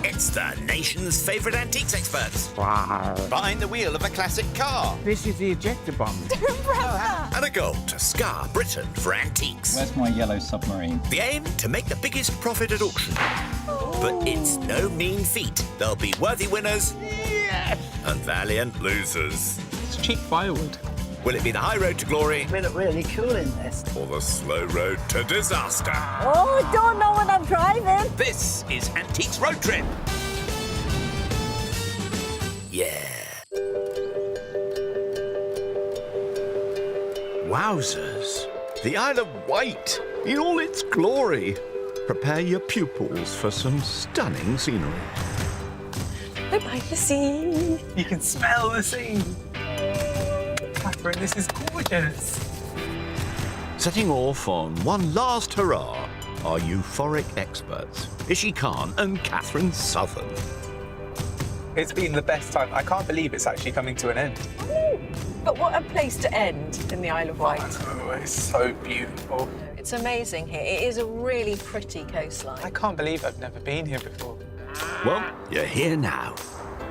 It's the nation's favourite antiques experts. Behind the wheel of a classic car. This is the ejector bomb. And a goal to scar Britain for antiques. Where's my yellow submarine? The aim to make the biggest profit at auction. But it's no mean feat. There'll be worthy winners and valiant losers. It's cheap firewood. Will it be the high road to glory We look really cool in this. or the slow road to disaster? Oh, I don't know what I'm driving. This is Antiques Road Trip. Yeah. Wowzers! The Isle of Wight in all its glory. Prepare your pupils for some stunning scenery. Bye bye the sea. You can smell the sea. Catherine, this is gorgeous. Setting off on one last hurrah are euphoric experts, Ishi Khan and Catherine Southern. It's been the best time. I can't believe it's actually coming to an end. But what a place to end in the Isle of Wight. Oh, it's so beautiful. It's amazing here. It is a really pretty I coastline. can't believe I've never been here before. Well, you're here now,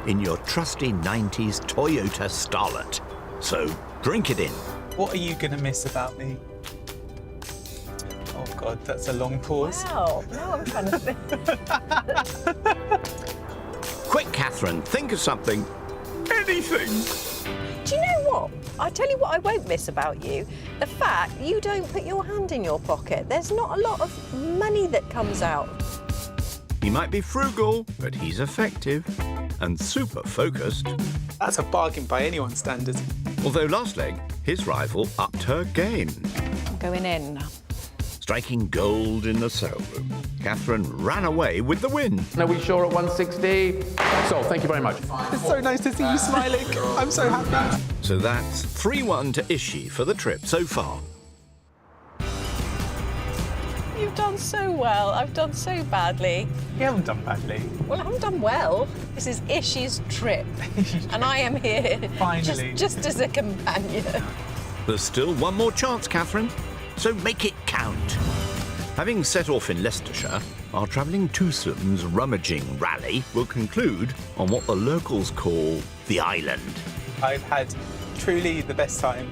in your trusty 90s Toyota Starlet. So drink it in. What are you going to miss about me? Oh, God, that's a long pause. Wow, now I'm trying to think. Quick, Catherine, think of something. Anything. Do you know what? I'll tell you what I won't miss about you. The fact you don't put your hand in your pocket. There's not a lot of money that comes out. He might be frugal, but he's effective and super focused. That's a bargain by anyone's standards. Although last leg, his rival upped her game. I'm going in. Striking gold in the sale room, Catherine ran away with the win. Are we sure at 160? So, thank you very much. It's so nice to see you smiling. I'm so happy. So that's 3-1 to Ishi for the trip so far. You've done so well. I've done so badly. You haven't done badly. Well, I haven't done well. This is Ishi's trip, and I am here Finally. just as a companion. There's still one more chance, Catherine, so make it count. Having set off in Leicestershire, our travelling twosomes rummaging rally will conclude on what the locals call the island. I've had truly the best time.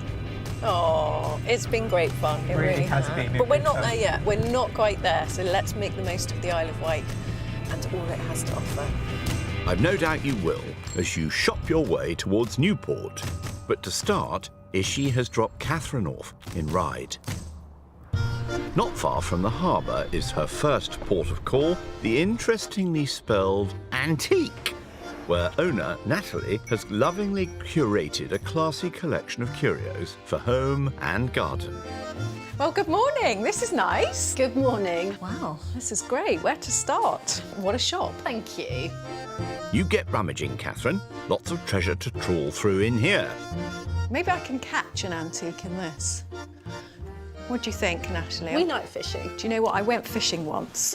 Oh, it's been great fun. It Really really has has. been a But we're great not fun. there yet. We're not quite there. So let's make the most of the Isle of Wight and all it has to offer. I've no doubt you will, as you shop your way towards Newport. But to start, Ishi has dropped Catherine off in Ryde. Not far from the harbour is her first port of call, the interestingly spelled Antique, where owner Natalie has lovingly curated a classy collection of curios for home and garden. Well, good morning. This is nice. Good morning. Wow, this is great. Where to start? What a shop. Thank you. You get rummaging, Catherine. Lots of treasure to trawl through in here. Maybe I can catch an antique in this. What do you think, Natalie? We like fishing. Do you know what? I went fishing once.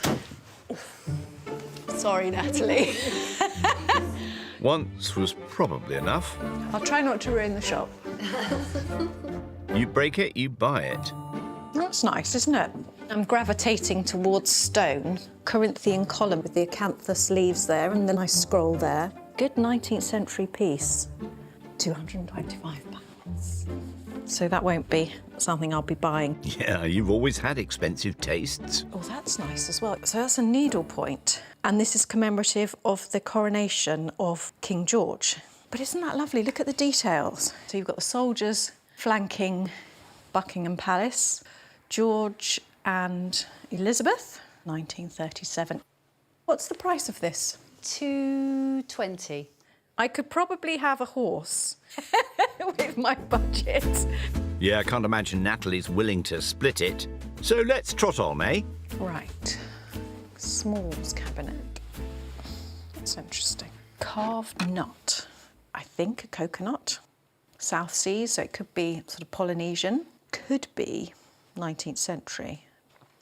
Sorry, Natalie. Once was probably enough. I'll try not to ruin the shop. You break it, you buy it. That's nice, isn't it? I'm gravitating towards stone. Corinthian column with the acanthus leaves there, and then I scroll there. Good 19th century piece. £225. So that won't be something I'll be buying. Yeah, you've always had expensive tastes. Oh, that's nice as well. So that's a needlepoint. And this is commemorative of the coronation of King George. But isn't that lovely? Look at the details. So you've got the soldiers flanking Buckingham Palace, George and Elizabeth, 1937. What's the price of this? $220. I could probably have a horse with my budget. Yeah, I can't imagine Natalie's willing to split it. So let's trot on, eh? Right. Smalls cabinet. That's interesting. Carved nut. I think a coconut. South Seas, so it could be sort of Polynesian. Could be 19th century.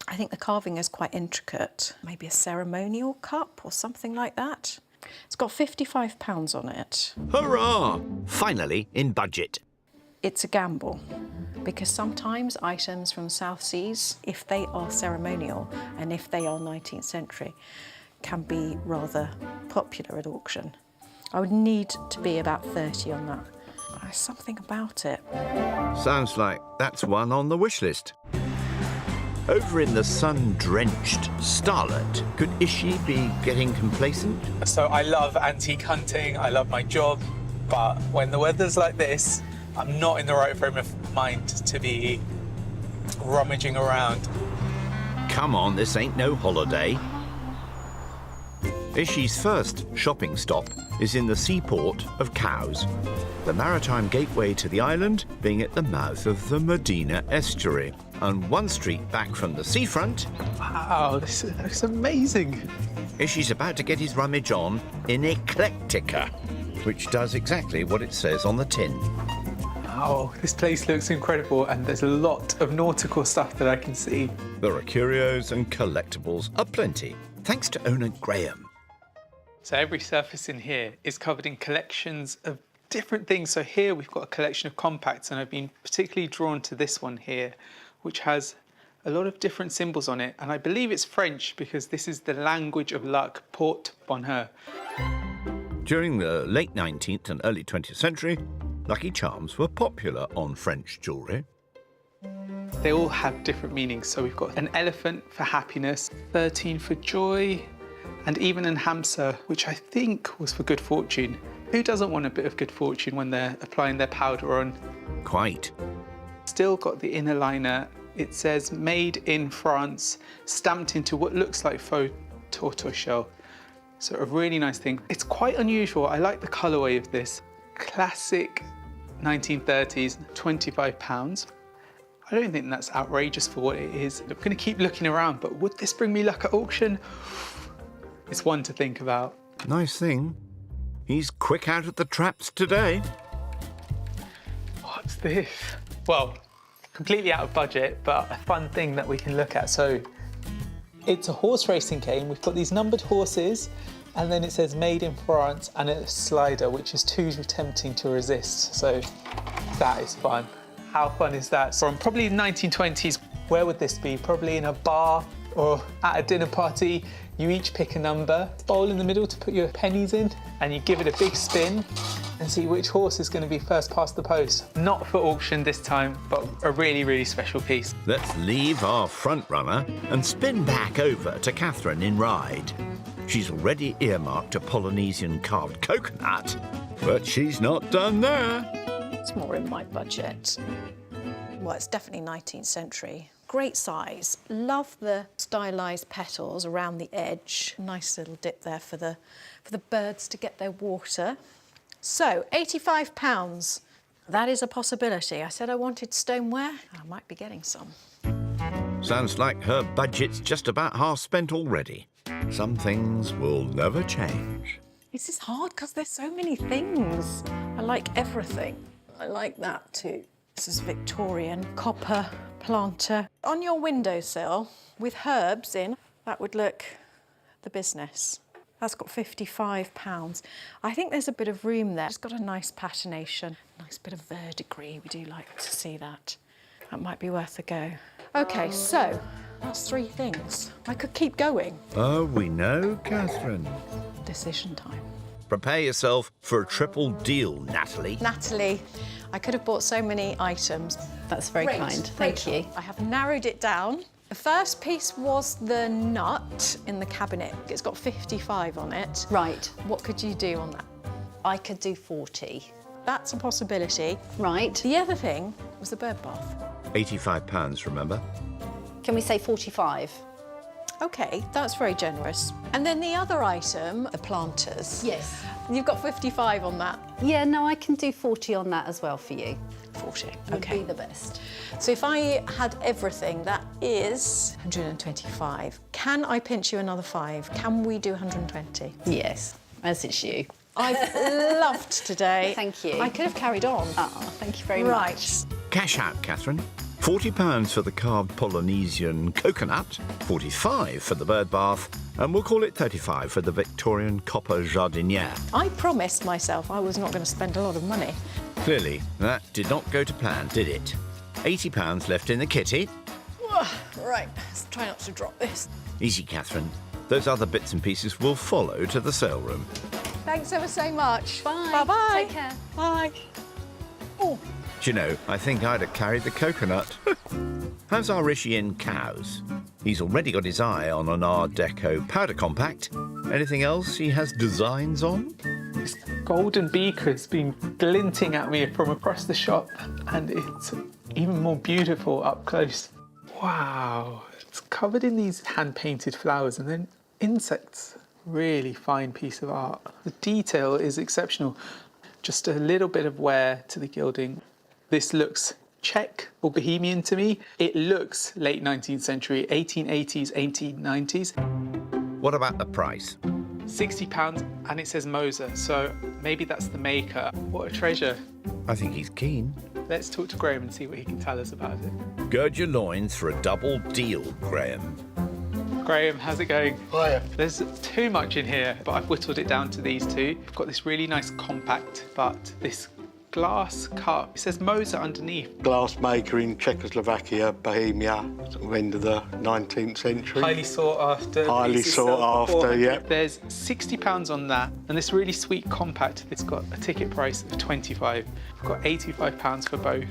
I think the carving is quite intricate. Maybe a ceremonial cup or something like that. It's got £55 on it. Hurrah! Finally in budget. It's a gamble because sometimes items from South Seas, if they are ceremonial and if they are 19th century, can be rather popular at auction. I would need to be about 30 on that. There's something about it. Sounds like that's one on the wish list. Over in the sun-drenched Starlet, could Ishi be getting complacent? So I love antique hunting, I love my job, but when the weather's like this, I'm not in the right frame of mind to be rummaging around. Come on, this ain't no holiday. Ishi's first shopping stop is in the seaport of Cowes, the maritime gateway to the island being at the mouth of the Medina estuary, and one street back from the seafront. Wow, this looks amazing. Ishi's about to get his rummage on in Eclectica, which does exactly what it says on the tin. Wow, this place looks incredible, and there's a lot of nautical stuff that I can see. There are curios and collectibles aplenty, thanks to owner Graham. So every surface in here is covered in collections of different things. So here we've got a collection of compacts, and I've been particularly drawn to this one here, which has a lot of different symbols on it. And I believe it's French because this is the language of luck, porte bonheur. During the late 19th and early 20th century, lucky charms were popular on French jewellery. They all have different meanings. So we've got an elephant for happiness, 13 for joy, and even an hamster, which I think was for good fortune. Who doesn't want a bit of good fortune when they're applying their powder on? Quite. Still got the inner liner. It says made in France, stamped into what looks like faux tortoiseshell. So a really nice thing. It's quite unusual. I like the colourway of this. Classic 1930s, £25. I don't think that's outrageous for what it is. I'm gonna keep looking around, but would this bring me luck at auction? It's one to think about. Nice thing. He's quick out of the traps today. What's this? Well, completely out of budget, but a fun thing that we can look at. So it's a horse racing game. We've got these numbered horses, and then it says made in France and a slider, which is too tempting to resist. So that is fun. How fun is that? So probably 1920s, where would this be? Probably in a bar or at a dinner party. You each pick a number, bowl in the middle to put your pennies in, and you give it a big spin and see which horse is going to be first past the post. Not for auction this time, but a really, really special piece. Let's leave our front runner and spin back over to Catherine in Ryde. She's already earmarked a Polynesian carved coconut, but she's not done there. It's more in my budget. Well, it's definitely 19th century. Great size. Love the stylised petals around the edge. Nice little dip there for the birds to get their water. So, £85. That is a possibility. I said I wanted stoneware. I might be getting some. Sounds like her budget's just about half spent already. Some things will never change. This is hard because there's so many things. I like everything. I like that too. This is Victorian copper planter. On your windowsill with herbs in, that would look the business. That's got £55. I think there's a bit of room there. It's got a nice patination, nice bit of verdigris. We do like to see that. That might be worth a go. OK, so that's 3 things. I could keep going. Oh, we know, Catherine. Decision time. Prepare yourself for a triple deal, Natalie. Natalie, I could have bought so many items. That's very kind. Thank you. I have narrowed it down. The first piece was the nut in the cabinet. It's got 55 on it. Right. What could you do on that? I could do 40. That's a possibility. Right. The other thing was the bird bath. £85, remember? Can we say 45? OK, that's very generous. And then the other item, the planters. Yes. You've got 55 on that. Yeah, no, I can do 40 on that as well for you. 40, Would OK. be the best. So if I had everything, that is 125. Can I pinch you another 5? Can we do 120? Yes, as it's you. I've loved today. Thank you. I could have carried on. Oh, thank you very Right. much. Cash out, Catherine. £40 for the carved Polynesian coconut, 45 for the bird bath, and we'll call it 35 for the Victorian copper jardiniere. I promised myself I was not going to spend a lot of money. Clearly, that did not go to plan, did it? £80 left in the kitty. Right, let's try not to drop this. Easy, Catherine. Those other bits and pieces will follow to the sale room. Thanks ever so much. Bye. Bye-bye. Take care. Bye. Oh, Do you know, I think I'd have carried the coconut. How's our Rishi in cows? He's already got his eye on an Art Deco powder compact. Anything else he has designs on? This golden beaker's been glinting at me from across the shop, and it's even more beautiful up close. Wow, it's covered in these hand-painted flowers and then insects. Really fine piece of art. The detail is exceptional. Just a little bit of wear to the gilding. This looks Czech or Bohemian to me. It looks late 19th century, 1880s, 1890s. What about the price? £60 and it says Moser, so maybe that's the maker. What a treasure. I think he's keen. Let's talk to Graham and see what he can tell us about it. Gird your loins for a double deal, Graham. Graham, how's it going? Hiya. There's too much in here, but I've whittled it down to these two. I've got this really nice compact, but this glass cup, it says Moser underneath. Glass maker in Czechoslovakia, Bohemia, sort of end of the 19th century. Highly sought after. Highly Pieces sought sold for after, 400. yeah. There's £60 on that, and this really sweet compact, it's got a ticket price of £25. I've got £85 for both.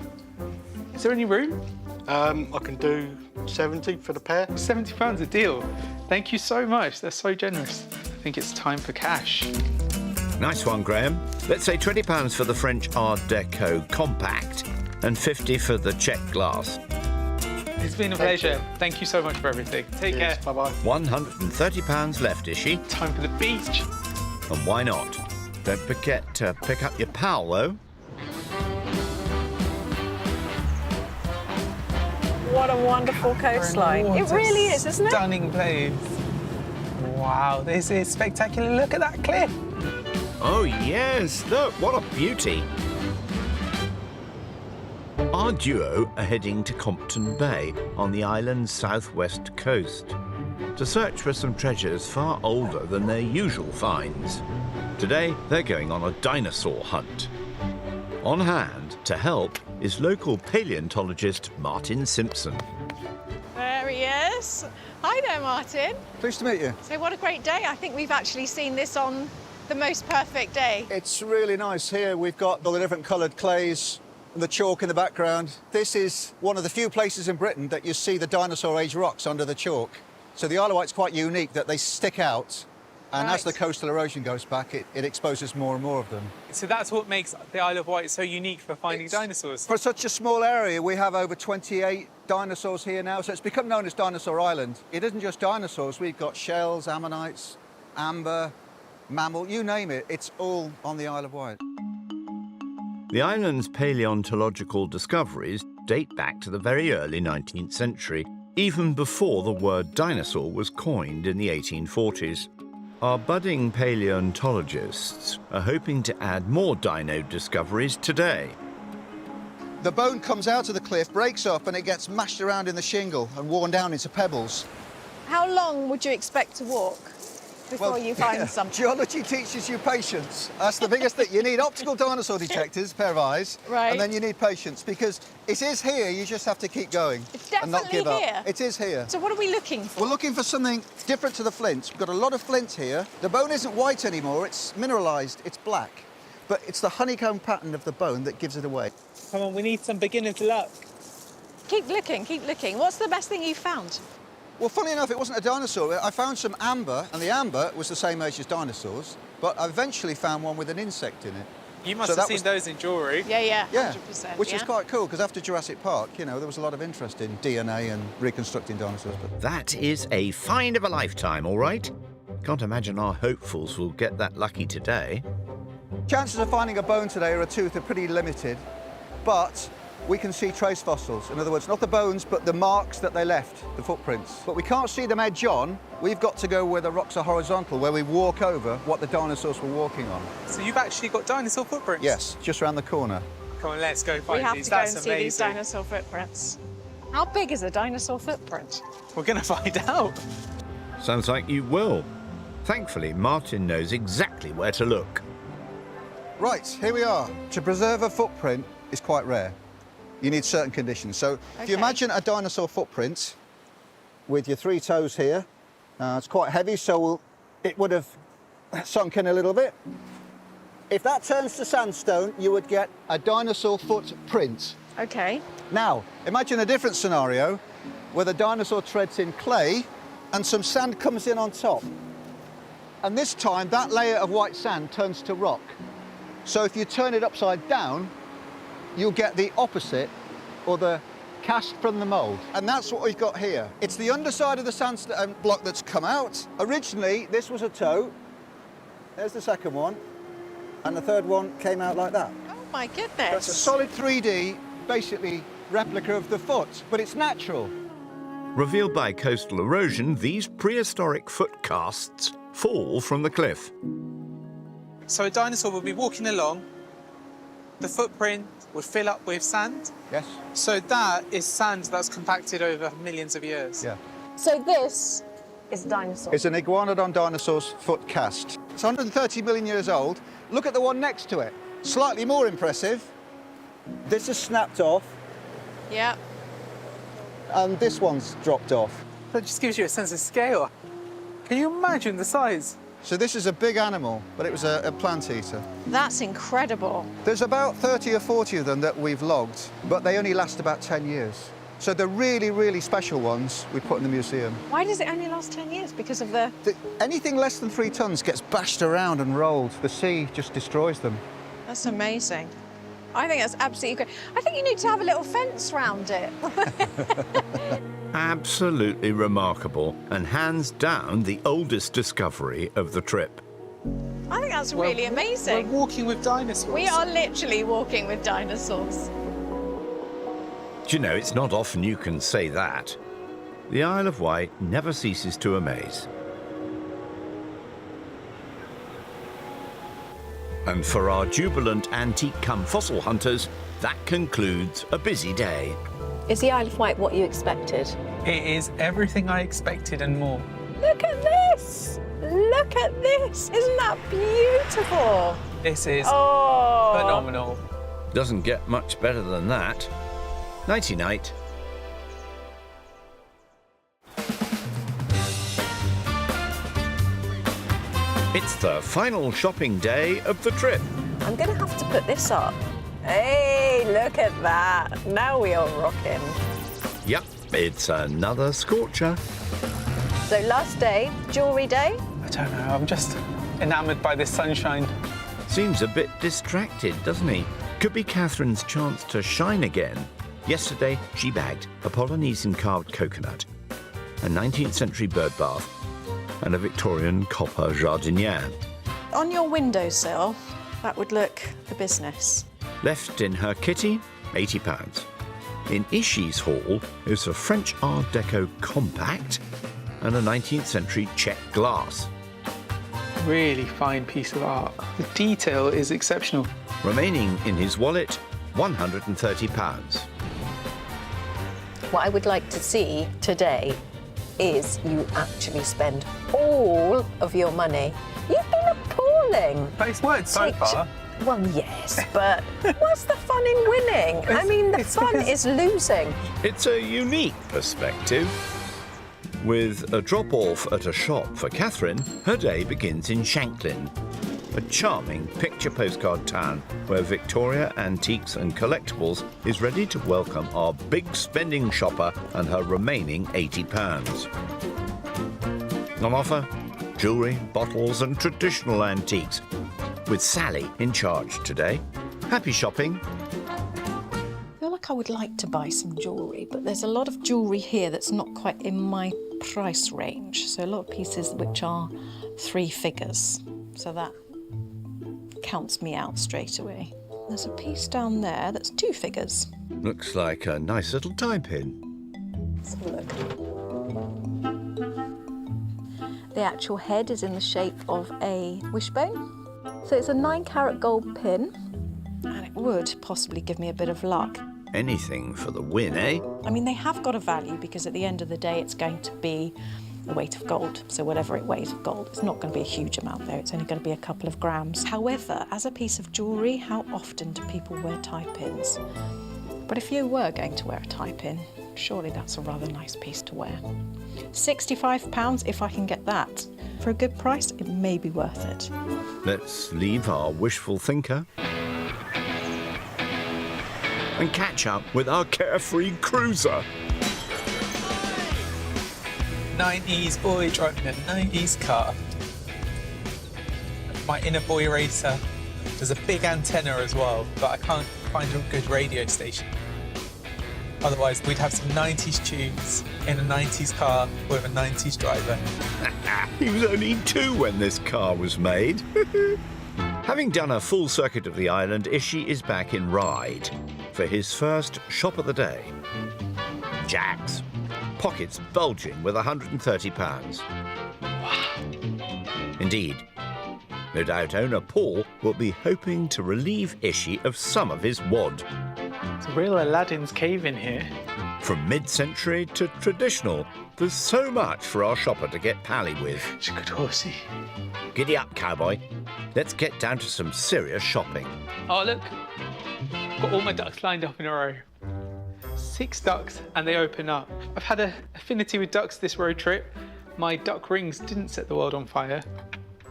Is there any room? I can do 70 for the pair. £70 a deal. Thank you so much. They're so generous. I think it's time for cash. Nice one, Graham. Let's say £20 for the French Art Deco compact and 50 for the Czech glass. It's been a pleasure. Thank you so much for everything. Take care. Bye-bye. £130 left, is she? Time for the beach. And why not? Don't forget to pick up your pal, though. what a wonderful coastline. It really is, isn't it? Stunning place. Wow, this is spectacular. Look at that cliff. Oh, yes. Look, what a beauty. Our duo are heading to Compton Bay on the island's southwest coast to search for some treasures far older than their usual finds. Today, they're going on a dinosaur hunt. On hand to help is local paleontologist Martin Simpson. There he is. Hi there, Martin. Pleased to meet you. So what a great day. I think we've actually seen this on the most perfect day. It's really nice here. We've got all the different coloured clays and the chalk in the background. This is one of the few places in Britain that you see the dinosaur age rocks under the chalk. So the Isle of Wight's quite unique that they stick out, and as the coastal erosion goes back, it exposes more and more of them. So that's what makes the Isle of Wight so unique for finding dinosaurs. For such a small area, we have over 28 dinosaurs here now, so it's become known as Dinosaur Island. It isn't just dinosaurs. We've got shells, ammonites, amber, mammal, you name it, it's all on the Isle of Wight. The island's paleontological discoveries date back to the very early 19th century, even before the word dinosaur was coined in the 1840s. Our budding paleontologists are hoping to add more dino discoveries today. The bone comes out of the cliff, breaks up, and it gets mashed around in the shingle and worn down into pebbles. How long would you expect to walk before you find something? Geology teaches you patience. That's the biggest thing. You need optical dinosaur detectors, a pair of eyes, Right. and then you need patience, because it is here, you just have to keep going It's and not give definitely here. up. It is here. So what are we looking for? We're looking for something different to the flints. We've got a lot of flints here. The bone isn't white anymore, it's mineralised, it's black. But it's the honeycomb pattern of the bone that gives it away. Come on, we need some beginner's luck. Keep looking, keep looking. What's the best thing you've found? Well, funny enough, it wasn't a dinosaur. I found some amber, and the amber was the same age as dinosaurs, but I eventually found one with an insect in it. You must So have that seen was- those in jewellery. Yeah, Yeah, 100%. which yeah? was quite cool, because after Jurassic Park, you know, there was a lot of interest in DNA and reconstructing dinosaurs. But That is a find of a lifetime, all right? Can't imagine our hopefuls will get that lucky today. chances of finding a bone today or a tooth are pretty limited, but we can see trace fossils. In other words, not the bones, but the marks that they left, the footprints. But we can't see them edge on. We've got to go where the rocks are horizontal, where we walk over what the dinosaurs were walking on. So you've actually got dinosaur footprints? Yes, just around the corner. Come on, let's go We find have these. to go and That's see these amazing. dinosaur footprints. How big is a dinosaur footprint? We're going to find out. Sounds like you will. Thankfully, Martin knows exactly where to look. Right, here we are. To preserve a footprint is quite rare. You need certain conditions. So if you Okay. imagine a dinosaur footprint with your 3 toes here It's quite heavy, so it would have sunk in a little bit. If that turns to sandstone, you would get a dinosaur footprint. Okay. Now, imagine a different scenario where the dinosaur treads in clay and some sand comes in on top. And this time, that layer of white sand turns to rock. So if you turn it upside down, you'll get the opposite, or the cast from the mould. And that's what we've got here. It's the underside of the sandstone block that's come out. Originally, this was a toe. There's the second one. And the third one came out like that. Oh my goodness. That's a solid 3D, basically, replica of the foot, but it's natural. Revealed by coastal erosion, these prehistoric foot casts fall from the cliff. So a dinosaur would be walking along, the footprint would fill up with sand. Yes? So that is sand that's compacted over millions of years. Yeah. So this is a dinosaur. It's an iguanodon dinosaur's foot cast. It's 130 million years old. Look at the one next to it. Slightly more impressive. This is snapped off, Yeah. and this one's dropped off. That just gives you a sense of scale. Can you imagine the size? So this is a big animal, but it was a plant eater. That's incredible. There's about 30 or 40 of them that we've logged, but they only last about 10 years. So the really, really special ones we put in the museum. Why does it only last 10 years? Because of the... Anything less than 3 tons gets bashed around and rolled. The sea just destroys them. That's amazing. I think that's absolutely great. I think you need to have a little fence round it. Absolutely remarkable, and hands down the oldest discovery of the trip. I think that's really amazing. We're walking with dinosaurs. We are literally walking with dinosaurs. Do you know, it's not often you can say that. The Isle of Wight never ceases to amaze. And for our jubilant antique cum fossil hunters, that concludes a busy day. Is the Isle of Wight what you expected? It is everything I expected and more. Look at this! Look at this! Isn't that beautiful? This is Oh! phenomenal. Doesn't get much better than that. Nighty-night. It's the final shopping day of the trip. I'm going to have to put this up. Hey, look at that. Now we are rocking. Yep, it's another scorcher. So last day, jewellery day. I don't know, I'm just enamoured by this sunshine. Seems a bit distracted, doesn't he? Could be Catherine's chance to shine again. Yesterday, she bagged a Polynesian carved coconut, a 19th century bird bath, and a Victorian copper jardiniere. On your windowsill, that would look the business. Left in her kitty, £80. In Ishi's hall is a French Art Deco compact and a 19th century Czech glass. Really fine piece of art. The detail is exceptional. Remaining in his wallet, £130. What I would like to see today is you actually spend all of your money. You've been appalling. But it's worked so far. Well, yes, but what's the fun in winning? I mean, the fun is losing. It's a unique perspective. With a drop-off at a shop for Catherine, her day begins in Shanklin, a charming picture postcard town where Victoria Antiques and Collectibles is ready to welcome our big spending shopper and her remaining £80. On offer, jewellery, bottles and traditional antiques, with Sally in charge today. Happy shopping. I feel like I would like to buy some jewellery, but there's a lot of jewellery here that's not quite in my price range. So a lot of pieces which are 3 figures. So that counts me out straight away. There's a piece down there that's 2 figures. Looks like a nice little tie pin. Let's have a look. The actual head is in the shape of a wishbone. So it's a 9-carat gold pin, and it would possibly give me a bit of luck. Anything for the win, eh? I mean, they have got a value because at the end of the day, it's going to be a weight of gold. So whatever it weighs of gold, it's not going to be a huge amount there. It's only going to be a couple of grams. However, as a piece of jewellery, how often do people wear tie pins? But if you were going to wear a tie pin, Surely that's a rather nice piece to wear. £65 if I can get that. For a good price, it may be worth it. Let's leave our wishful thinker and catch up with our carefree cruiser. 90s boy driving a 90s car. My inner boy racer. There's a big antenna as well, but I can't find a good radio station. Otherwise, we'd have some 90s tunes in a 90s car with a 90s driver. He was only 2 when this car was made. Having done a full circuit of the island, Ishi is back in Ryde for his first shop of the day. Jack's. Pockets bulging with £130. Wow. Indeed. No doubt owner Paul will be hoping to relieve Ishi of some of his wad. It's a real Aladdin's cave in here. From mid-century to traditional, there's so much for our shopper to get pally with. It's a good horsey. Giddy up, cowboy. Let's get down to some serious shopping. Oh, look. Got all my ducks lined up in a row. 6 ducks and they open up. I've had an affinity with ducks this road trip. My duck rings didn't set the world on fire,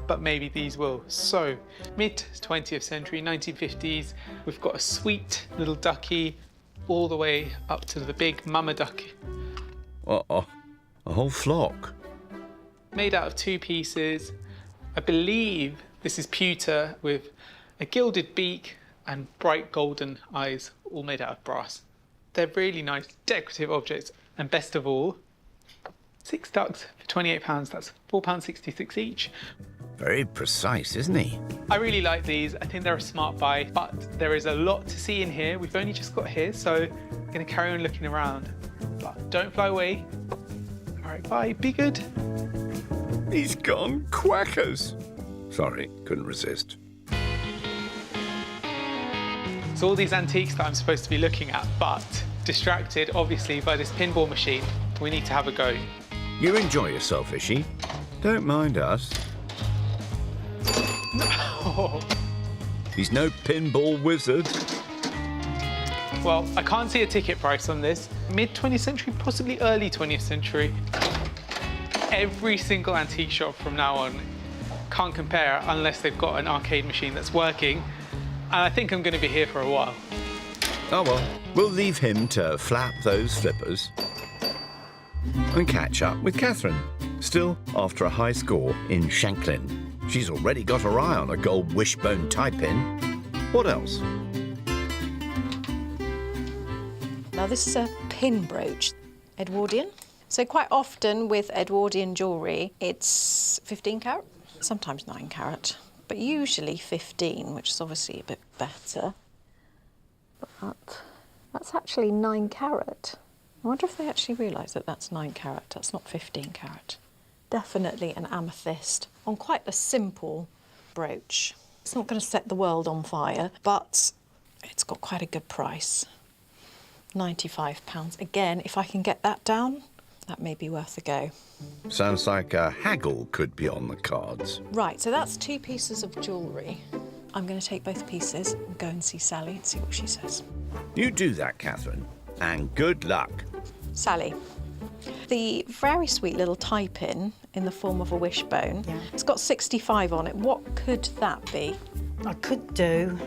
but maybe these will. So, mid-20th century, 1950s, we've got a sweet little ducky all the way up to the big mama duck. Uh-oh, a whole flock. Made out of 2 pieces. I believe this is pewter with a gilded beak and bright golden eyes, all made out of brass. They're really nice, decorative objects. And best of all, 6 ducks for £28. That's £4.66 each. Very precise, isn't he? I really like these. I think they're a smart buy, but there is a lot to see in here. We've only just got here, so I'm going to carry on looking around. But don't fly away. All right, bye. Be good. He's gone quackers. Sorry, couldn't resist. It's all these antiques that I'm supposed to be looking at, but distracted, obviously, by this pinball machine. We need to have a go. You enjoy yourself, Ishi. Don't mind us. No. He's no pinball wizard. Well, I can't see a ticket price on this. Mid-20th century, possibly early 20th century. Every single antique shop from now on can't compare unless they've got an arcade machine that's working. And I think I'm going to be here for a while. Oh well, we'll leave him to flap those flippers and catch up with Catherine, still after a high score in Shanklin. She's already got her eye on a gold wishbone tie-pin. What else? Now this is a pin brooch, Edwardian. So quite often with Edwardian jewellery, it's 15 carat, sometimes 9 carat, but usually 15, which is obviously a bit better. But that's actually 9 carat. I wonder if they actually realise that that's 9 carat, that's not 15 carat. Definitely an amethyst on quite a simple brooch. It's not going to set the world on fire, but it's got quite a good price. £95. Again, if I can get that down, that may be worth a go. Sounds like a haggle could be on the cards. Right, so that's 2 pieces of jewellery. I'm going to take both pieces and go and see Sally and see what she says. You do that, Catherine, and good luck. Sally, the very sweet little tie-pin in the form of a wishbone, it's got 65 on it. What could that be? I could do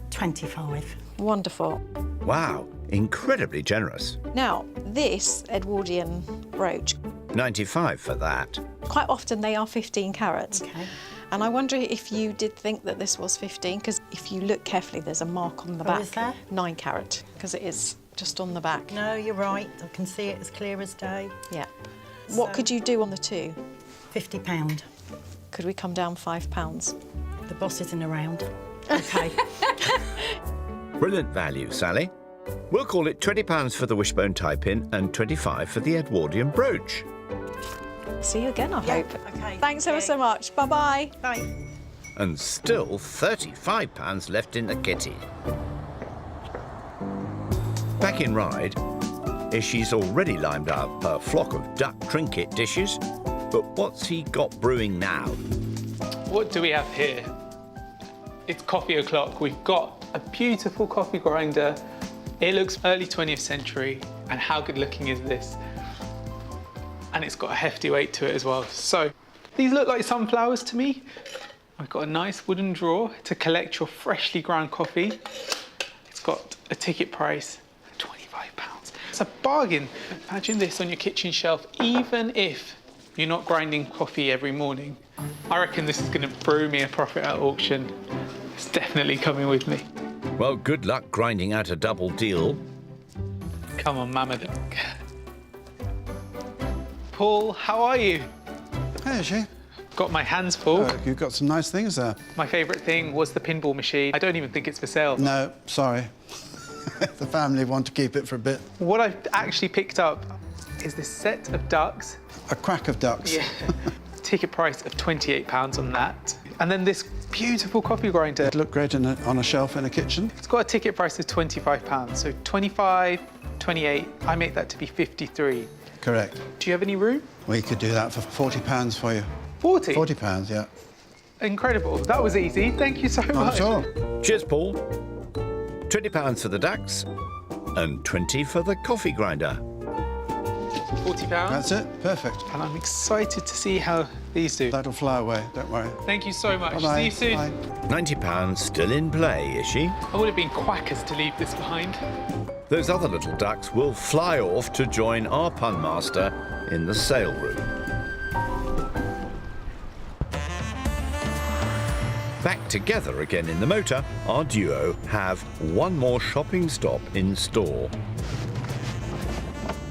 25. Wonderful. Wow, incredibly generous. Now, this Edwardian brooch, 95 for that. quite often they are 15 carats. Okay. And I wonder if you did think that this was 15, because if you look carefully, there's a mark on the back. is there? 9 carat, because it is just on the back. No, you're right. I can see it as clear as day. Yeah. What So- could you do on the 2? £50. Could we come down £5? The boss isn't around. Okay. Brilliant value, Sally. We'll call it £20 for the wishbone tie-pin and 25 for the Edwardian brooch. See you again, I hope. Okay. Thanks ever so much. Bye-bye. Bye. And still £35 left in the kitty. Back in Ryde, Ishi's already lined up her flock of duck trinket dishes. But what's he got brewing now? What do we have here? It's coffee o'clock. We've got a beautiful coffee grinder. It looks early 20th century. And how good looking is this? And it's got a hefty weight to it as well. So these look like sunflowers to me. I've got a nice wooden drawer to collect your freshly ground coffee. It's got a ticket price of £25. It's a bargain. Imagine this on your kitchen shelf, even if you're not grinding coffee every morning. I reckon this is going to brew me a profit at auction. It's definitely coming with me. Well, good luck grinding out a double deal. Come on, Mama Duck. Paul, how are you? Hey, she. Got my hands full. You've got some nice things there. My favourite thing was the pinball machine. I don't even think it's for sale. No, sorry. The family want to keep it for a bit. What I've actually picked up is this set of ducks. A crack of ducks. Yeah. Ticket price of £28 on that. And then this beautiful coffee grinder. It'd look great on a shelf in a kitchen. It's got a ticket price of £25. So 25, 28, I make that to be 53. Correct. Do you have any room? We could do that for £40 for you. 40? £40, yeah. Incredible. That was easy. Thank you so much. Not at all. Cheers, Paul. £20 for the ducks and 20 for the coffee grinder. £40. That's it. Perfect. And I'm excited to see how these do. That'll fly away. Don't worry. Thank you so much. Bye-bye. See you soon. Bye. £90 still in play, is she? I would have been quackers to leave this behind. Those other little ducks will fly off to join our pun master in the sale room. Back together again in the motor, our duo have one more shopping stop in store.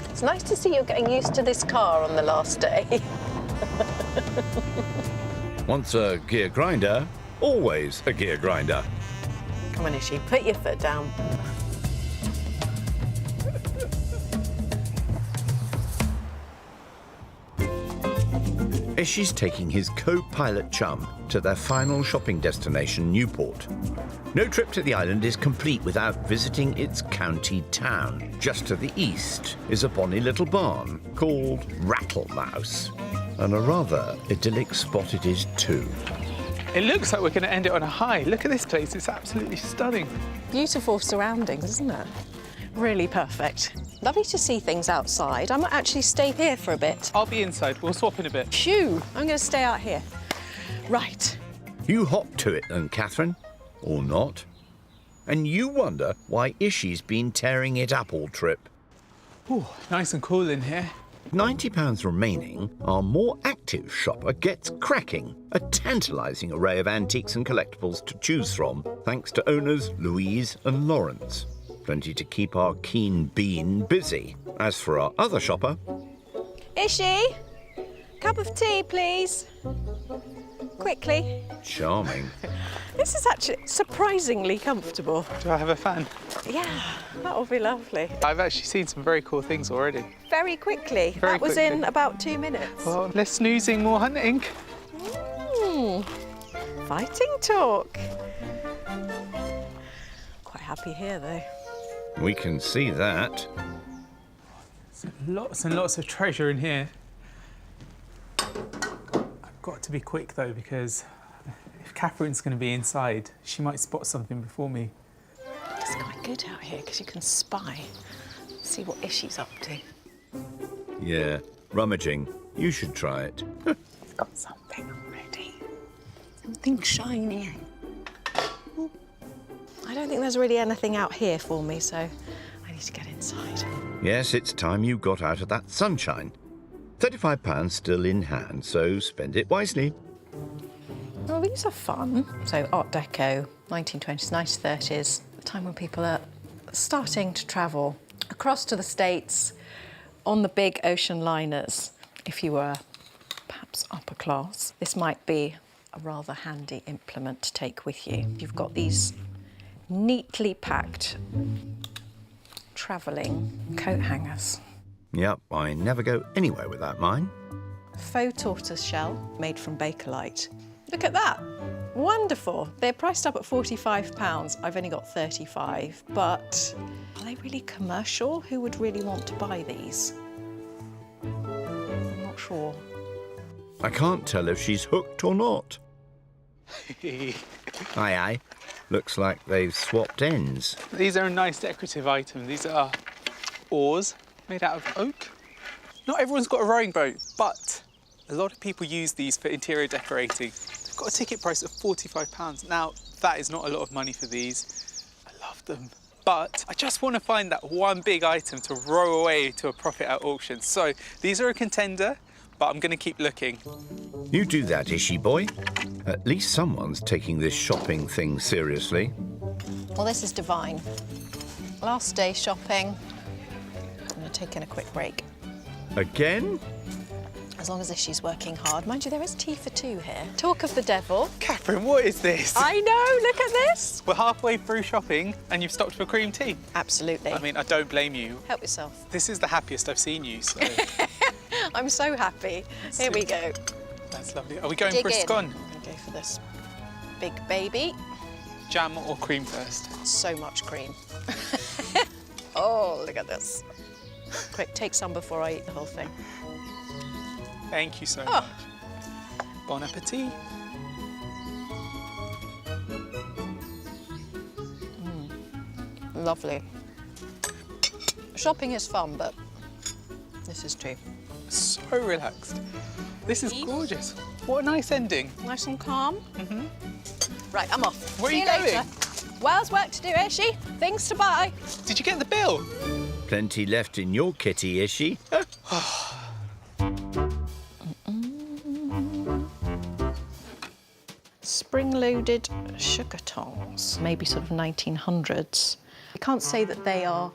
It's nice to see you're getting used to this car on the last day. Once a gear grinder, always a gear grinder. Come on, Ishi, put your foot down. Ishi's taking his co-pilot chum to their final shopping destination, Newport. No trip to the island is complete without visiting its county town. Just to the east is a bonny little barn called Rattlemouse. And a rather idyllic spot it is too. It looks like we're going to end it on a high. Look at this place. It's absolutely stunning. Beautiful surroundings, isn't it? Really perfect. Lovely to see things outside. I might actually stay here for a bit. I'll be inside. We'll swap in a bit. Phew, I'm going to stay out here. Right. You hop to it then, Catherine. Or not. And you wonder why Ishi's been tearing it up all trip. Ooh, nice and cool in here. £90 remaining, our more active shopper gets cracking. A tantalising array of antiques and collectibles to choose from, thanks to owners Louise and Lawrence. Plenty to keep our keen bean busy. As for our other shopper... Ishi, cup of tea, please. Quickly. Charming. This is actually surprisingly comfortable. Do I have a fan? Yeah, that would be lovely. I've actually seen some very cool things already. Very quickly. Very that was quickly. in about 2 minutes. Well, less snoozing, more hunting. Fighting talk. Quite happy here, though. We can see that. Lots and lots of treasure in here. I've got to be quick, though, because if Catherine's going to be inside, she might spot something before me. It's quite good out here because you can spy, see what Ishi's up to. Yeah, rummaging. You should try it. It's got something already. Something shiny. I don't think there's really anything out here for me, so I need to get inside. Yes, it's time you got out of that sunshine. £35 still in hand, so spend it wisely. Well, these are fun. So Art Deco, 1920s, 1930s, the time when people are starting to travel across to the States on the big ocean liners. If you were perhaps upper class, this might be a rather handy implement to take with you. You've got these neatly packed travelling coat hangers. Yep, I never go anywhere without mine. Faux tortoise shell made from Bakelite. Look at that. Wonderful. They're priced up at £45. I've only got 35, but are they really commercial? Who would really want to buy these? I'm not sure. I can't tell if she's hooked or not. Aye, aye. Looks like they've swapped ends. These are a nice decorative item. These are oars. made out of oak. Not everyone's got a rowing boat, but a lot of people use these for interior decorating. They've got a ticket price of £45. Now, that is not a lot of money for these. I love them. But I just want to find that one big item to row away to a profit at auction. So these are a contender, but I'm going to keep looking. You do that, Ishi boy. At least someone's taking this shopping thing seriously. Well, this is divine. Last day shopping. I'm going to take in a quick break. Again? As long as she's working hard. Mind you, there is tea for two here. Talk of the devil. Catherine, what is this? I know, look at this. We're halfway through shopping and you've stopped for cream tea. Absolutely. I mean, I don't blame you. Help yourself. This is the happiest I've seen you, so... I'm so happy. Here we go. That's lovely. Are we going Dig for a in. scone? I'm going to go for this big baby. Jam or cream first? So much cream. Oh, look at this. Quick, take some before I eat the whole thing. Thank you so much. Bon appetit. Lovely. Shopping is fun, but this is too. So relaxed. This is gorgeous. What a nice ending. Nice and calm. Right, I'm off. Where are See you later. going? Wales work to do, Ishi. Things to buy. Did you get the bill? Plenty left in your kitty, Ishi. Spring-loaded sugar tongs, maybe sort of 1900s. I can't say that they are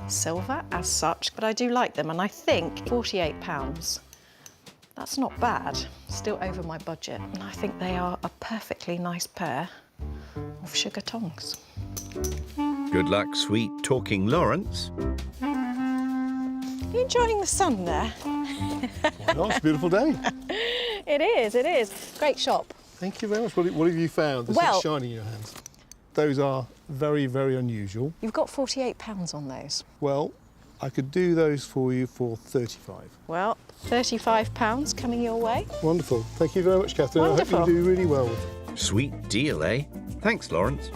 silver as such, but I do like them, and I think £48. That's not bad, still over my budget. And I think they are a perfectly nice pair of sugar tongs. Good luck, sweet talking Lawrence. Are you enjoying the sun there? Oh, it's a beautiful day. It is, it is. Great shop. Thank you very much. What have you found that's Well- shining in your hands? Those are very, very unusual. You've got £48 on those. Well, I could do those for you for 35. Well, £35 coming your way. Wonderful. Thank you very much, Catherine. Wonderful. I hope you do really well with it. Sweet deal, eh? Thanks, Lawrence.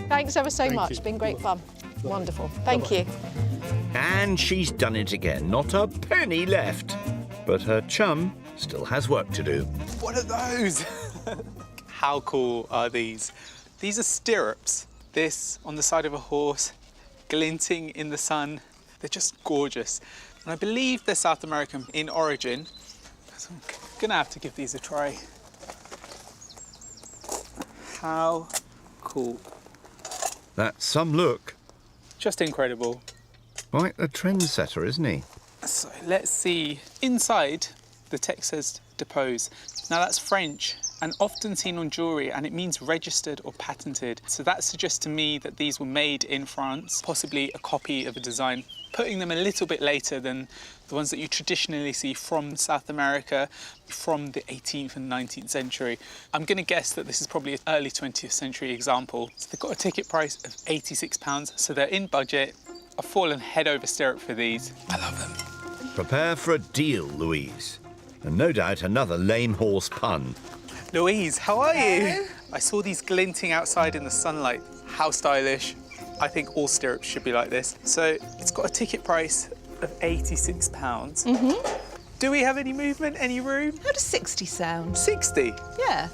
Thanks ever so Thank much. you. It's been great fun. Wonderful. Thank you. And she's done it again. Not a penny left. But her chum still has work to do. What are those? How cool are these? These are stirrups. This on the side of a horse, glinting in the sun. They're just gorgeous. And I believe they're South American in origin. So I'm gonna have to give these a try. How cool. That's some look. Just incredible. Quite a trendsetter, isn't he? So let's see. Inside, the text says depose. Now that's French and often seen on jewellery, and it means registered or patented. So that suggests to me that these were made in France, possibly a copy of a design, putting them a little bit later than the ones that you traditionally see from South America from the 18th and 19th century. I'm going to guess that this is probably an early 20th century example. So they've got a ticket price of £86, so they're in budget. I've fallen head over stirrup for these. I love them. Prepare for a deal, Louise. And no doubt another lame horse pun. Louise, how are you? I saw these glinting outside in the sunlight. How stylish. I think all stirrups should be like this. So it's got a ticket price of £86. Do we have any movement, any room? How does 60 sound? 60? Yeah.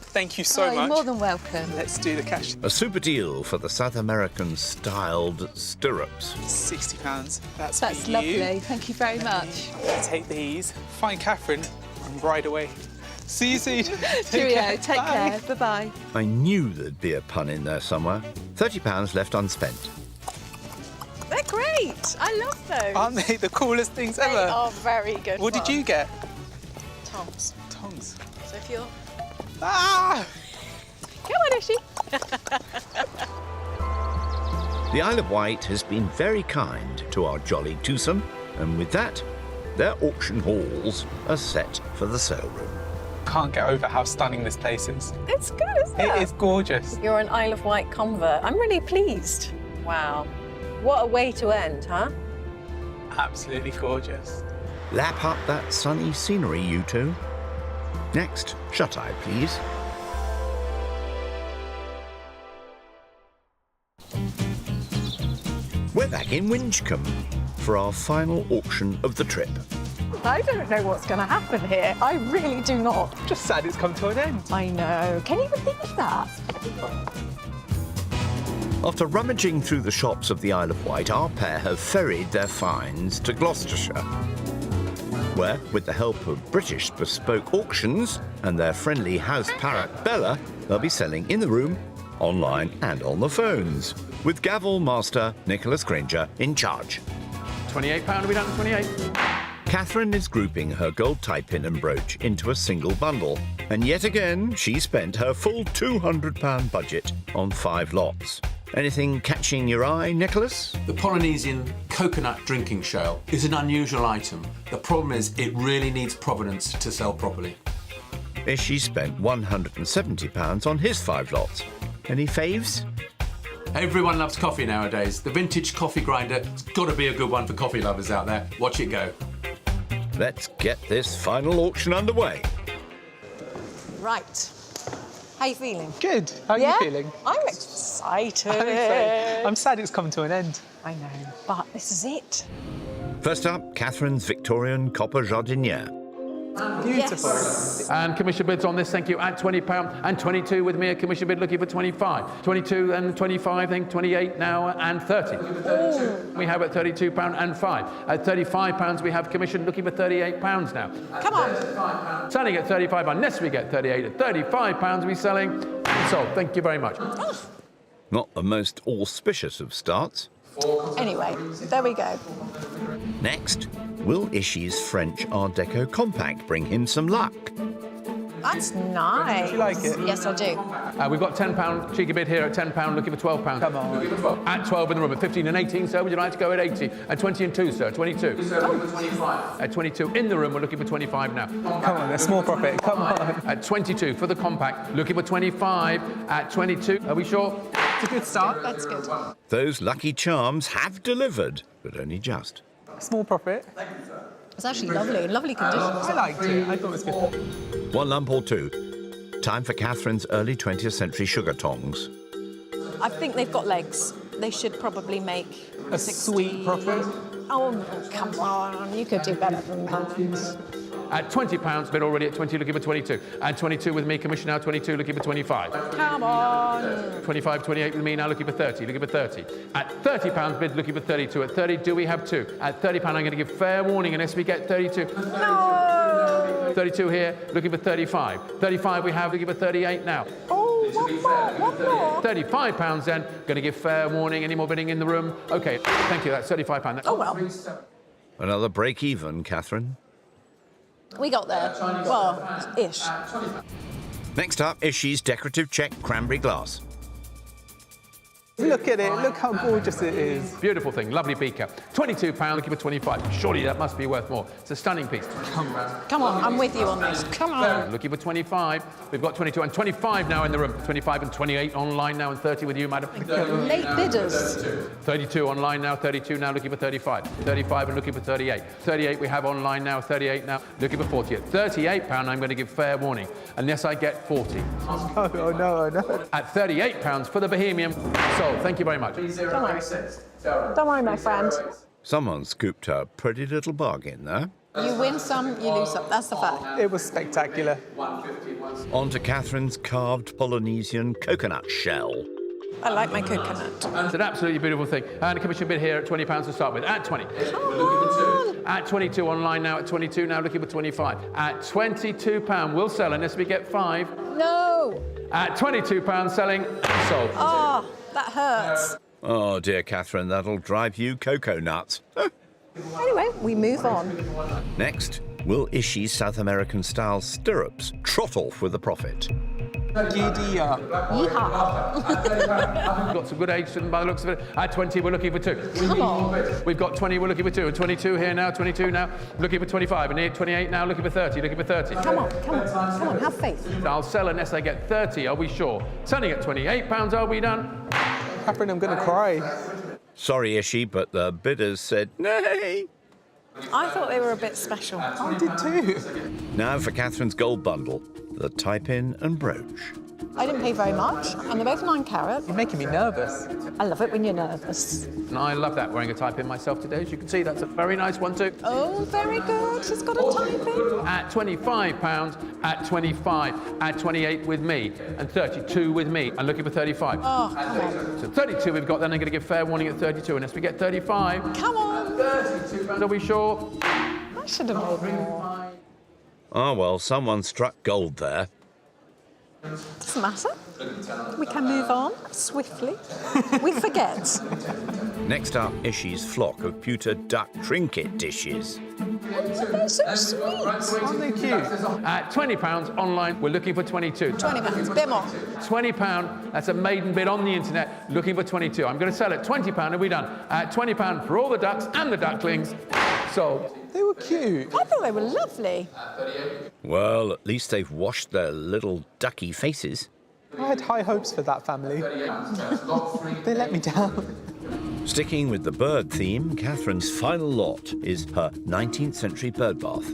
Thank you so You're much. more than welcome. Let's do the cash. A super deal for the South American styled stirrups. £60. That's That's for lovely. you. Thank you very much. Take these, find Catherine, and ride away. See you soon. Cheerio. Take Bye. care. Bye-bye. I knew there'd be a pun in there somewhere. £30 left unspent. They're great. I love those. Aren't they the coolest things They ever? are very good. What did you get? Tongs. Tongs. So if you're... Ah! Come on, Ishi. The Isle of Wight has been very kind to our jolly twosome, and with that, their auction halls are set for the sale room. Can't get over how stunning this place is. It's good, isn't It is gorgeous. You're an Isle of Wight convert. I'm really pleased. Wow. What a way to end, huh? Absolutely gorgeous. Lap up that sunny scenery, you two. Next, shut-eye, please. We're back in Winchcombe. for our final auction of the trip. I don't know what's going to happen here. I really do not. Just sad it's come to an end. I know. Can you believe that? After rummaging through the shops of the Isle of Wight, our pair have ferried their finds to Gloucestershire, where, with the help of British bespoke auctions and their friendly house parrot Bella, they'll be selling in the room, online and on the phones, with Gavel Master Nicholas Granger in charge. £28, are we done? 28. Catherine is grouping her gold tie-pin and brooch into a single bundle, and yet again she spent her full £200 budget on 5 lots. Anything catching your eye, Nicholas? The Polynesian coconut drinking shell is an unusual item. The problem is it really needs provenance to sell properly. Ishi spent £170 on his 5 lots. Any faves? Everyone loves coffee nowadays. The vintage coffee grinder has got to be a good one for coffee lovers out there. Watch it go. Let's get this final auction underway. Right. How you feeling? Good. How are you feeling? I'm excited. I'm sad it's come to an end. I know, but this is it. First up, Catherine's Victorian copper jardiniere. Beautiful. Yes. And commission bids on this, thank you, at £20 and 22 with me, a commission bid looking for 25. 22 and 25, then 28 now and 30. Ooh. We have at £32 and 5. At £35 we have commission looking for £38 now. Come on. Selling at £35 unless we get 38. At £35 we're selling. Sold. Thank you very much. Not the most auspicious of starts. Anyway, there we go. Next, will Ishi's French Art Deco compact bring him some luck? That's nice. Do you like it? Yes, I do. We've got £10 cheeky bid here at £10, looking for £12. Come on. At 12 in the room, at 15 and 18, sir, would you like to go at 80? At 20 and 2, sir, 22. At 22 in the room, we're looking for 25 now. Come on, a small profit. Come on. At 22 for the compact, looking for 25. At 22, are we sure? It's a good start. That's good. Those lucky charms have delivered, but only just. Small profit. It's actually lovely, in lovely condition. I liked it. I thought it was good. 1 lump or 2. Time for Catherine's early 20th century sugar tongs. I think they've got legs. They should probably make A sweet profit. Oh, come on. You could do better than that. At £20, bid already at 20, looking for 22. At 22 with me, commission now 22, looking for 25. Come on. 25, 28 with me, now looking for 30, looking for 30. At £30 bid, looking for 32. At 30, do we have 2? At £30, I'm going to give fair warning unless we get 32. No. 32 here, looking for 35. 35 we have, looking for 38 now. Oh, one more. £35 then, going to give fair warning. Any more bidding in the room? OK, thank you, that's £35. Oh, well. Another break even, Catherine. We got there. Well, ish. Next up, Ishi's decorative check cranberry glass. Look at it. Look how gorgeous it is. Beautiful thing, lovely beaker. £22, looking for 25. Surely that must be worth more. It's a stunning piece. Come on, I'm with you on this. Come on. Looking for 25. We've got 22 and 25 now in the room. 25 and 28 online now and 30 with you, madam. Late bidders. 32 online now, 32 now, looking for 35. 35 and looking for 38. 38 we have online now, 38 now, looking for 40. At £38, I'm going to give fair warning, unless I get 40. Oh, no. At £38 for the Bohemian. Sold. Thank you very much. Don't worry, my friend. Someone scooped a pretty little bargain there. You win some, you lose some. That's the fact. It was spectacular. On to Catherine's carved Polynesian coconut shell. I like my coconut. It's an absolutely beautiful thing. And a commission bid here at £20 to start with. At 20. Come on. At 22 online now. At 22 now, looking for 25. At £22, we'll sell unless we get 5. No. At £22, selling. Sold. Oh, that hurts. Oh, dear Catherine, that'll drive you cocoa nuts. Anyway, we move on. Next, will Ishi's South American-style stirrups trot off with a profit? Giddy up. Yeehaw. Got some good age to them by the looks of it. At 20, we're looking for 2. Come on. We've got 20, we're looking for 2. And 22 here now, 22 now, looking for 25. And here, 28 now, looking for 30, looking for 30. Come on, have faith. I'll sell unless I get 30, are we sure? Selling at £28, are we done? Catherine, I'm going to cry. Sorry, Ishi, but the bidders said nay. I thought they were a bit special. I did too. Now for Catherine's gold bundle, the tie-pin and brooch. I didn't pay very much, and they're both 9 carat. You're making me nervous. I love it when you're nervous. And I love that, wearing a type in myself today. As you can see, that's a very nice one too. Oh, very good. She's got a type in. At £25, at 25, at 28 with me, and 32 with me. I'm looking for 35. Oh, come on. So 32 we've got, then I'm going to give fair warning at 32, unless we get 35. Come on. 32, are we sure? I should have made more. Ah, well, someone struck gold there. Doesn't matter. We can move on swiftly. We forget. Next up, Ishi's flock of pewter duck trinket dishes. They're so sweet. Aren't they cute? At £20 online, we're looking for 22. £20, bit more. £20, that's a maiden bid on the internet, looking for 22. I'm going to sell it £20, are we done? At £20 for all the ducks and the ducklings. Sold. They were cute. I thought they were lovely. Well, at least they've washed their little ducky faces. I had high hopes for that family. They let me down. Sticking with the bird theme, Catherine's final lot is her 19th century bird bath.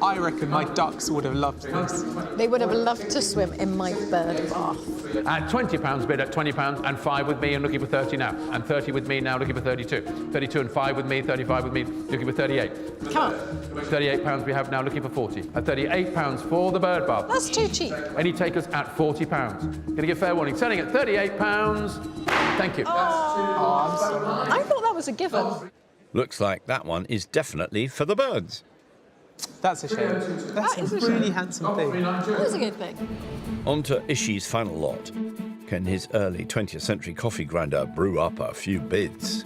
I reckon my ducks would have loved this. They would have loved to swim in my bird bath. At £20 bid at £20 and 5 with me and looking for 30 now. And 30 with me now looking for 32. 32 and 5 with me, 35 with me, looking for 38. Come on. £38 we have now looking for 40. At £38 for the bird bath. That's too cheap. Any takers at £40. Going to give fair warning. Selling at £38. Thank you. I thought that was a given. Looks like that one is definitely for the birds. That's a shame. That's That is a a shame. really handsome thing. That was a good thing. On to Ishi's final lot. Can his early 20th century coffee grinder brew up a few bids?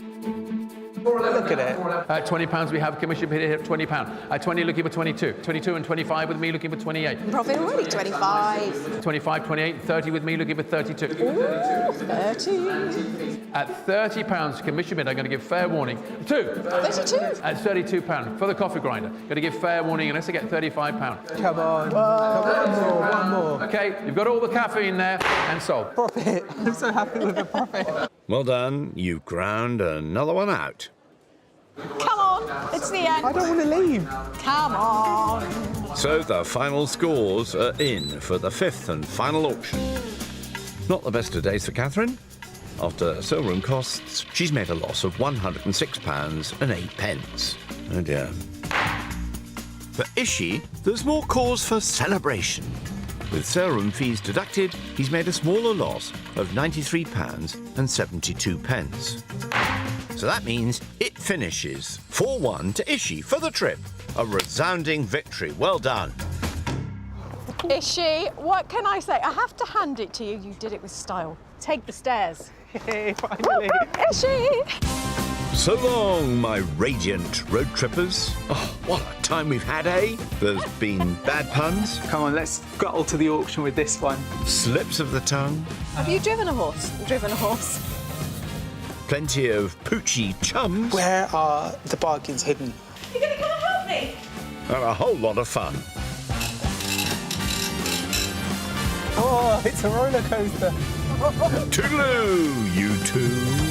Look at it. At £20 we have commission bid at £20. At 20 looking for 22. 22 and 25 with me looking for 28. Profit already, 25. 25, 28, 30 with me looking for 32. Ooh, 30. At £30 commission bid, I'm going to give fair warning. 2. 32. At £32 for the coffee grinder. Going to give fair warning unless I get £35. Come on. One more. Okay, you've got all the caffeine there and sold. Profit. I'm so happy with the profit. Well done, you've ground another one out. Come on, it's the end. I don't want to leave. Come on. So the final scores are in for the 5th and final auction. Not the best of days for Catherine. After silver and costs, she's made a loss of £106 and 8 pence. Oh dear. For Ishi, there's more cause for celebration. With sale room fees deducted, he's made a smaller loss of £93 and 72 pence. So that means it finishes 4-1 to Ishi for the trip. A resounding victory. Well done. Ishi, what can I say? I have to hand it to you. You did it with style. Take the stairs. Hey, finally. Ishi! So long, my radiant road trippers. Oh, what a time we've had, eh? There's been bad puns, Come on, let's scuttle to the auction with this one. slips of the tongue, Have you driven a horse? Driven a horse? plenty of poochy chums, Where are the bargains hidden? You're going to come and help me? and a whole lot of fun. Oh, it's a roller coaster. Toodaloo, you two.